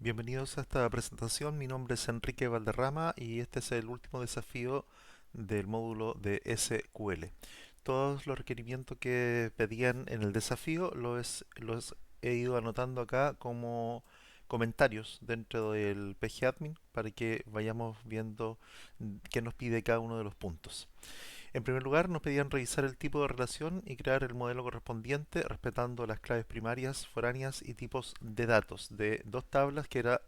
Bienvenidos a esta presentación. Mi nombre es Enrique Valderrama y este es el último desafío del módulo de SQL. Todos los requerimientos que pedían en el desafío los he ido anotando acá como comentarios dentro del PGAdmin para que vayamos viendo qué nos pide cada uno de los puntos. En primer lugar, nos pedían revisar el tipo de relación y crear el modelo correspondiente respetando las claves primarias, foráneas y tipos de datos de dos tablas, que era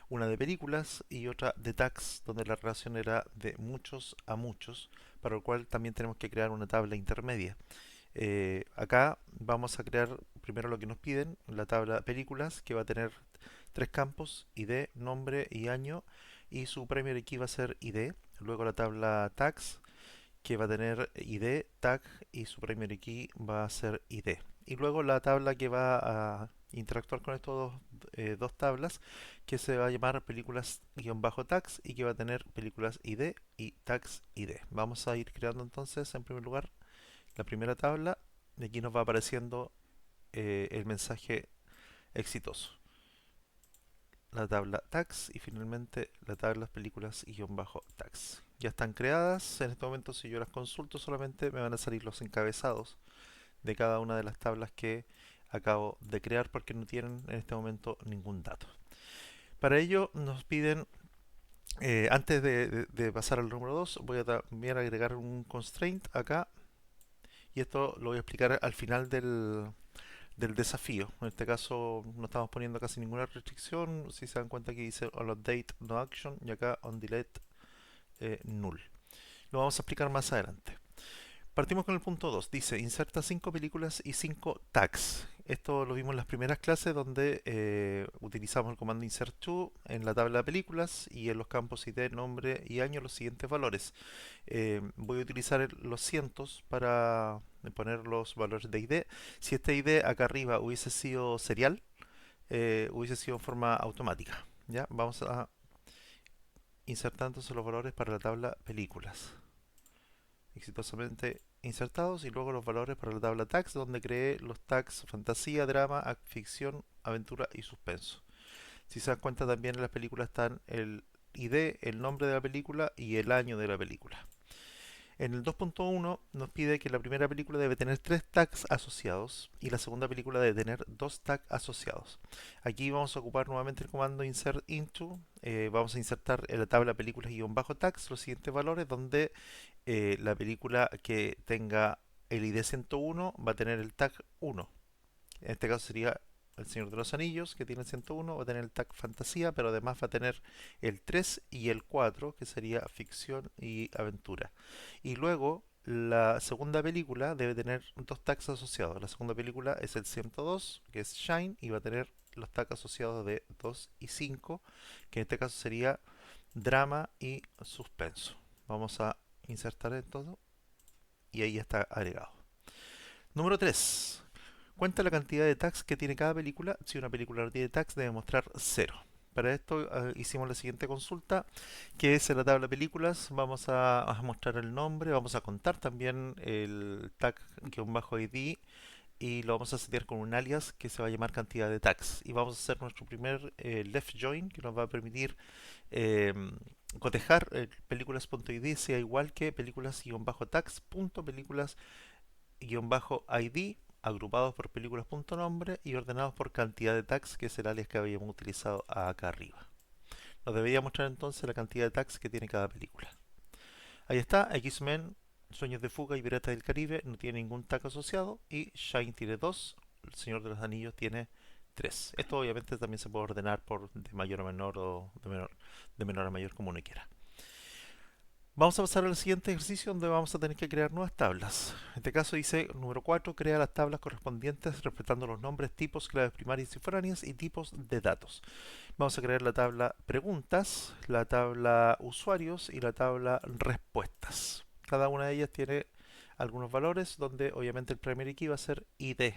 una de películas y otra de tags, donde la relación era de muchos a muchos, para lo cual también tenemos que crear una tabla intermedia. Acá vamos a crear primero lo que nos piden, la tabla películas, que va a tener tres campos: ID, nombre y año, y su primary key va a ser ID. Luego la tabla tags, que va a tener ID, tag, y su primary key va a ser ID. Y luego la tabla que va a interactuar con estos dos tablas, que se va a llamar películas-tags, y que va a tener películas ID y tags ID. Vamos a ir creando entonces en primer lugar la primera tabla, y aquí nos va apareciendo el mensaje exitoso, la tabla tags, y finalmente la tabla películas-tags. Ya están creadas. En este momento, si yo las consulto, solamente me van a salir los encabezados de cada una de las tablas que acabo de crear, porque no tienen en este momento ningún dato. Para ello nos piden, antes de pasar al número 2, voy a también agregar un constraint acá, y esto lo voy a explicar al final del desafío. En este caso no estamos poniendo casi ninguna restricción. Si se dan cuenta, aquí dice on update no action, y acá on delete null. Lo vamos a explicar más adelante. Partimos con el punto 2. Dice inserta 5 películas y 5 tags. Esto lo vimos en las primeras clases, donde utilizamos el comando insert to en la tabla de películas, y en los campos ID, nombre y año los siguientes valores. Voy a utilizar los cientos para poner los valores de ID. Si este ID acá arriba hubiese sido serial, hubiese sido en forma automática. Ya, vamos a insertar entonces los valores para la tabla películas, exitosamente insertados, y luego los valores para la tabla tags, donde creé los tags fantasía, drama, ficción, aventura y suspenso. Si se dan cuenta, también en las películas están el ID, el nombre de la película y el año de la película. En el 2.1 nos pide que la primera película debe tener 3 tags asociados y la segunda película debe tener 2 tags asociados. Aquí vamos a ocupar nuevamente el comando insert into. Vamos a insertar en la tabla películas-tags los siguientes valores, donde la película que tenga el ID 101 va a tener el tag 1. En este caso sería El Señor de los Anillos, que tiene el 101, va a tener el tag fantasía, pero además va a tener el 3 y el 4, que sería ficción y aventura. Y luego la segunda película debe tener dos tags asociados. La segunda película es el 102, que es Shine, y va a tener los tags asociados de 2 y 5, que en este caso sería drama y suspenso. Vamos a insertar en todo, y ahí está agregado. Número 3. Cuenta la cantidad de tags que tiene cada película. Si una película no tiene tags, debe mostrar 0. Para esto hicimos la siguiente consulta, que es en la tabla películas. Vamos a mostrar el nombre, vamos a contar también el tag-id, y lo vamos a setear con un alias que se va a llamar cantidad de tags. Y vamos a hacer nuestro primer left join, que nos va a permitir eh, cotejar películas.id sea igual que películas-tags.películas-id, agrupados por películas.nombre y ordenados por cantidad de tags, que es el alias que habíamos utilizado acá arriba. Nos debería mostrar entonces la cantidad de tags que tiene cada película. Ahí está: X-Men, Sueños de Fuga y Piratas del Caribe no tiene ningún tag asociado, y Shine tiene 2, El Señor de los Anillos tiene 3. Esto obviamente también se puede ordenar por de mayor a menor, o de menor a mayor, como uno quiera. Vamos a pasar al siguiente ejercicio, donde vamos a tener que crear nuevas tablas. En este caso dice, número 4, crea las tablas correspondientes respetando los nombres, tipos, claves primarias y foráneas y tipos de datos. Vamos a crear la tabla preguntas, la tabla usuarios y la tabla respuestas. Cada una de ellas tiene algunos valores, donde obviamente el primary key va a ser ID.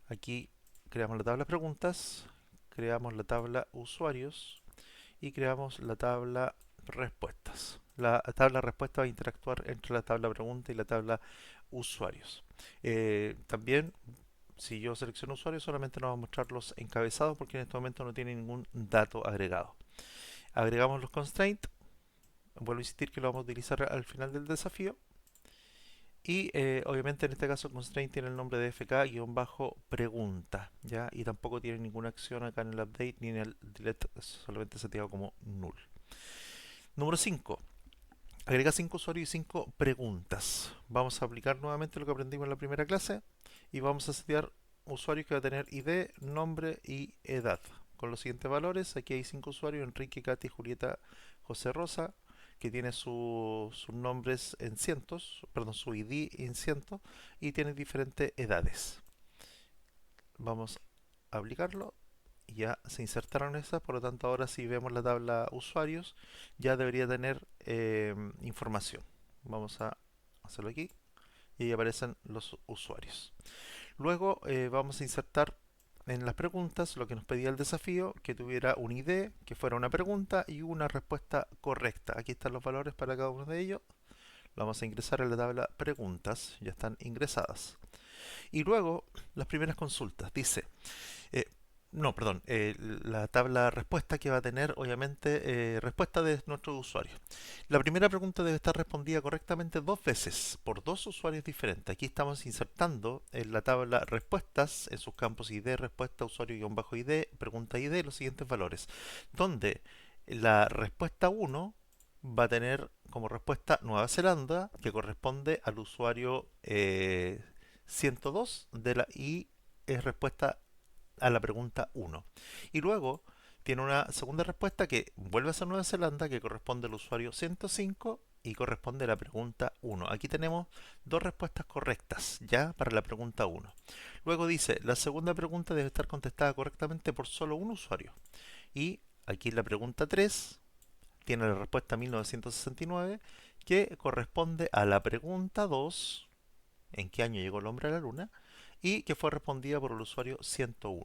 Aquí creamos la tabla preguntas, creamos la tabla usuarios y creamos la tabla respuestas. La tabla respuesta va a interactuar entre la tabla pregunta y la tabla usuarios. También Si yo selecciono usuario, solamente nos va a mostrar los encabezados porque en este momento no tiene ningún dato agregado. Agregamos los constraints. Vuelvo a insistir que lo vamos a utilizar al final del desafío. Y obviamente en este caso constraint tiene el nombre de fk-pregunta, ¿ya? Y tampoco tiene ninguna acción acá en el update ni en el delete, solamente seteado como null. Número 5. Agrega 5 usuarios y 5 preguntas. Vamos a aplicar nuevamente lo que aprendimos en la primera clase y vamos a setear usuarios que va a tener ID, nombre y edad. Con los siguientes valores, aquí hay 5 usuarios: Enrique, Katy, Julieta, José, Rosa, que tiene sus nombres en cientos, perdón, su ID en cientos, y tiene diferentes edades. Vamos a aplicarlo. Ya se insertaron esas, por lo tanto ahora si vemos la tabla usuarios ya debería tener información. Vamos a hacerlo aquí y ahí aparecen los usuarios. Luego vamos a insertar en las preguntas lo que nos pedía el desafío, que tuviera un ID, que fuera una pregunta y una respuesta correcta. Aquí están los valores para cada uno de ellos. Lo vamos a ingresar en la tabla preguntas, ya están ingresadas. Y luego las primeras consultas. Dice, eh, no, perdón, la tabla respuesta que va a tener obviamente respuesta de nuestros usuarios. La primera pregunta debe estar respondida correctamente 2 veces por 2 usuarios diferentes. Aquí estamos insertando en la tabla respuestas, en sus campos ID, respuesta, usuario-ID, pregunta ID, los siguientes valores, donde la respuesta 1 va a tener como respuesta Nueva Zelanda, que corresponde al usuario 102 de la, y es respuesta a la pregunta 1. Y luego tiene una segunda respuesta que vuelve a ser Nueva Zelanda, que corresponde al usuario 105 y corresponde a la pregunta 1. Aquí tenemos 2 respuestas correctas ya para la pregunta 1. Luego dice, la segunda pregunta debe estar contestada correctamente por solo un usuario. Y aquí la pregunta 3 tiene la respuesta 1969, que corresponde a la pregunta 2, ¿en qué año llegó el hombre a la luna? Y que fue respondida por el usuario 101.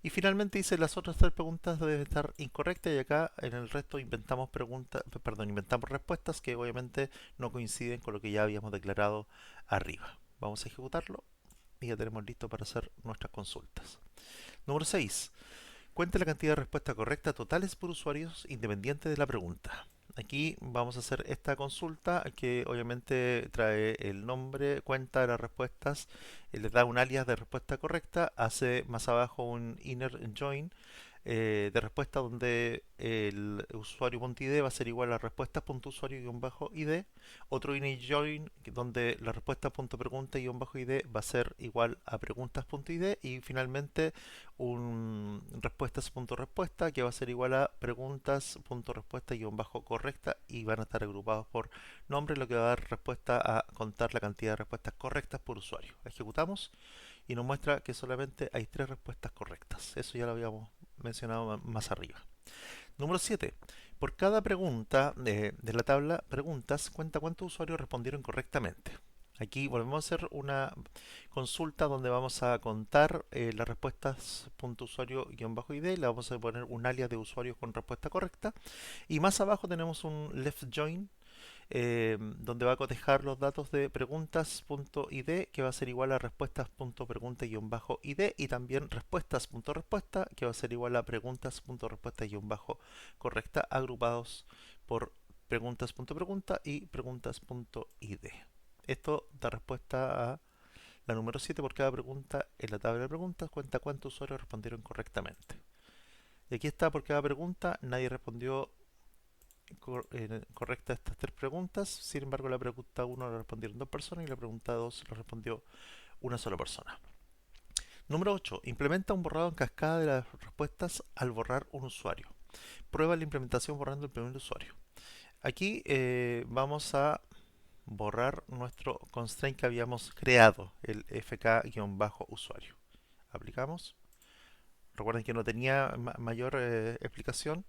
Y finalmente dice, las otras 3 preguntas deben estar incorrectas y acá en el resto inventamos preguntas, perdón, inventamos respuestas que obviamente no coinciden con lo que ya habíamos declarado arriba. Vamos a ejecutarlo y ya tenemos listo para hacer nuestras consultas. Número 6. Cuente la cantidad de respuestas correctas totales por usuarios independiente de la pregunta. Aquí vamos a hacer esta consulta que obviamente trae el nombre, cuenta de las respuestas, le da un alias de respuesta correcta, hace más abajo un inner join de respuesta donde el usuario.id va a ser igual a respuestas.usuario-id, otro inner join donde la respuesta.pregunta-id va a ser igual a preguntas.id y finalmente un respuestas.respuesta que va a ser igual a preguntas.respuesta-correcta y van a estar agrupados por nombre, lo que va a dar respuesta a contar la cantidad de respuestas correctas por usuario. Ejecutamos y nos muestra que solamente hay 3 respuestas correctas. Eso ya lo habíamos mencionado más arriba. Número 7. Por cada pregunta de la tabla preguntas, cuenta cuántos usuarios respondieron correctamente. Aquí volvemos a hacer una consulta donde vamos a contar las respuestas .usuario-id, le vamos a poner un alias de usuarios con respuesta correcta y más abajo tenemos un left join donde va a cotejar los datos de preguntas.id que va a ser igual a respuestas.pregunta-id y también respuestas.respuesta que va a ser igual a preguntas.respuesta-correcta agrupados por preguntas.pregunta y preguntas.id. Esto da respuesta a la número 7. Por cada pregunta en la tabla de preguntas cuenta cuántos usuarios respondieron correctamente. Y aquí está por cada pregunta, nadie respondió correcta estas 3 preguntas. Sin embargo, la pregunta 1 la respondieron 2 personas y la pregunta 2 la respondió una sola persona. Número 8. Implementa un borrado en cascada de las respuestas al borrar un usuario. Prueba la implementación borrando el primer usuario. Aquí vamos a borrar nuestro constraint que habíamos creado, el fk-usuario. Aplicamos. Recuerden que no tenía mayor explicación,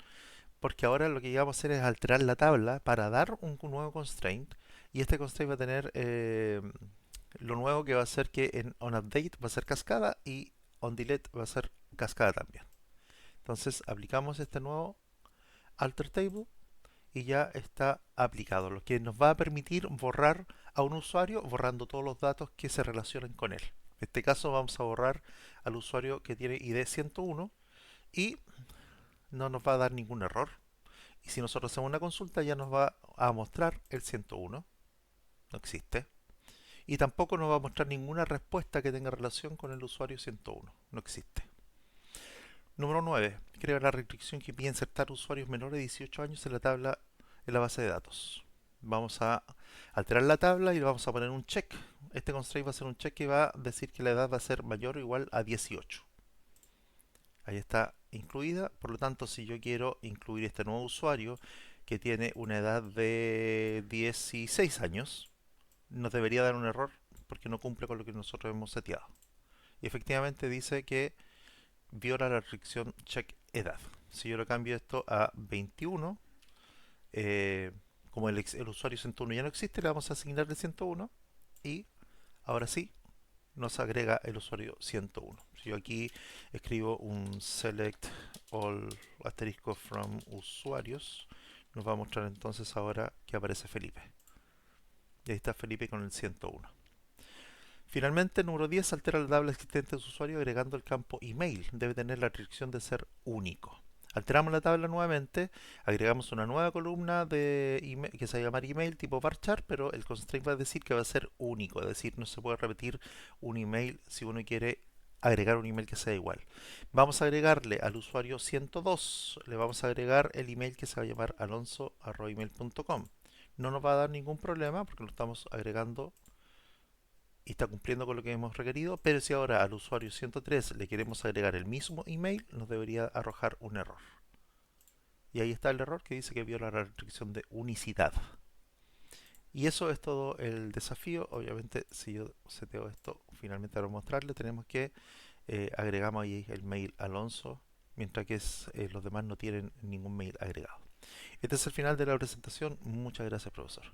porque ahora lo que vamos a hacer es alterar la tabla para dar un nuevo constraint y este constraint va a tener lo nuevo que va a ser que en onUpdate va a ser cascada y onDelete va a ser cascada también. Entonces aplicamos este nuevo alter table y ya está aplicado, lo que nos va a permitir borrar a un usuario borrando todos los datos que se relacionen con él. En este caso vamos a borrar al usuario que tiene ID 101 y no nos va a dar ningún error. Y si nosotros hacemos una consulta ya nos va a mostrar el 101, no existe. Y tampoco nos va a mostrar ninguna respuesta que tenga relación con el usuario 101, no existe. Número 9. Crea la restricción que pide insertar usuarios menores de 18 años en la tabla en la base de datos. Vamos a alterar la tabla y le vamos a poner un check. Este constraint va a ser un check que va a decir que la edad va a ser mayor o igual a 18. Ahí está incluida. Por lo tanto, si yo quiero incluir este nuevo usuario que tiene una edad de 16 años, nos debería dar un error porque no cumple con lo que nosotros hemos seteado. Y efectivamente dice que viola la restricción check edad. Si yo le cambio esto a 21, eh, como el usuario 101 ya no existe, le vamos a asignar el 101 y ahora sí nos agrega el usuario 101. Si yo aquí escribo un select all asterisco from usuarios, nos va a mostrar entonces ahora que aparece Felipe. Y ahí está Felipe con el 101. Finalmente, número 10, altera la tabla existente de su usuario agregando el campo email. Debe tener la restricción de ser único. Alteramos la tabla nuevamente, agregamos una nueva columna de email, que se va a llamar email tipo varchar, pero el constraint va a decir que va a ser único, es decir, no se puede repetir un email si uno quiere agregar un email que sea igual. Vamos a agregarle al usuario 102, le vamos a agregar el email que se va a llamar alonso@email.com. No nos va a dar ningún problema porque lo estamos agregando y está cumpliendo con lo que hemos requerido, pero si ahora al usuario 103 le queremos agregar el mismo email, nos debería arrojar un error. Y ahí está el error que dice que viola la restricción de unicidad. Y eso es todo el desafío. Obviamente, si yo seteo esto finalmente para mostrarle, tenemos que agregamos ahí el mail Alonso, mientras que los demás no tienen ningún mail agregado. Este es el final de la presentación. Muchas gracias, profesor.